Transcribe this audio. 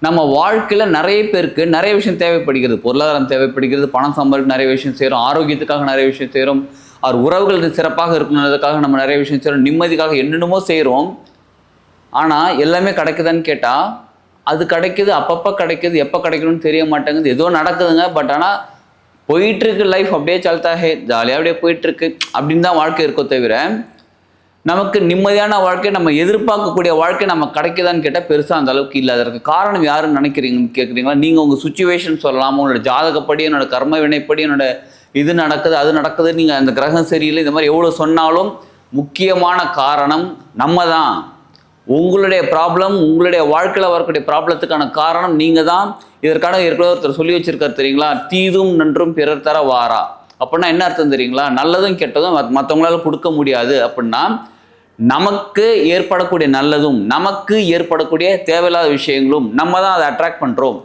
நம்ம வாழ்க்கையில் நிறைய பேருக்கு நிறைய விஷயம் தேவைப்படுகிறது. பொருளாதாரம் தேவைப்படுகிறது, பணம் சம்பாதிக்க நிறைய விஷயம் செய்கிறோம், ஆரோக்கியத்துக்காக நிறைய விஷயம் செய்கிறோம், அவர் உறவுகள் சிறப்பாக இருக்கணுன்றதுக்காக நம்ம நிறைய விஷயம் செய்கிறோம், நிம்மதிக்காக என்னென்னமோ செய்கிறோம். ஆனால் எல்லாமே கிடைக்குதான்னு கேட்டால் அது கிடைக்குது, அப்பப்போ கிடைக்குது, எப்போ கிடைக்கணும்னு தெரிய மாட்டேங்குது. ஏதோ நடக்குதுங்க, பட் ஆனால் போயிட்டுருக்கு லைஃப், அப்படியே சல்தாகே ஜாலியாக அப்படியே போயிட்டுருக்கு அப்படின்னு தான் வாழ்க்கை இருக்கோ தவிர நமக்கு நிம்மதியான வாழ்க்கை, நம்ம எதிர்பார்க்கக்கூடிய வாழ்க்கை நம்ம கிடைக்குதான்னு கேட்டால் பெருசாக அந்த அளவுக்கு இல்லை. அதற்கு காரணம் யாருன்னு நினைக்கிறீங்கன்னு கேட்குறீங்களா? நீங்கள் உங்கள் சுச்சுவேஷன் சொல்லலாமா, உங்களோட ஜாதகப்படி, என்னோட கர்ம வினைப்படி என்னோட இது நடக்குது அது நடக்குது, நீங்கள் அந்த கிரகம் சரியில்லை, இந்த மாதிரி எவ்வளோ சொன்னாலும் முக்கியமான காரணம் நம்ம தான். உங்களுடைய ப்ராப்ளம், உங்களுடைய வாழ்க்கையில் வரக்கூடிய ப்ராப்ளத்துக்கான காரணம் நீங்கள் தான். இதற்கான ஏற்கனவே ஒருத்தர் சொல்லி வச்சிருக்காரு தெரியுங்களா, தீதும் நன்றும் பிறர் தர வாரா. அப்படின்னா என்ன அர்த்தம் தெரியுங்களா? நல்லதும் கெட்டதும் மற்றவங்களால கொடுக்க முடியாது. அப்படின்னா நமக்கு ஏற்படக்கூடிய நல்லதும் நமக்கு ஏற்படக்கூடிய தேவையில்லாத விஷயங்களும் நம்ம தான் அதை அட்ராக்ட் பண்ணுறோம்.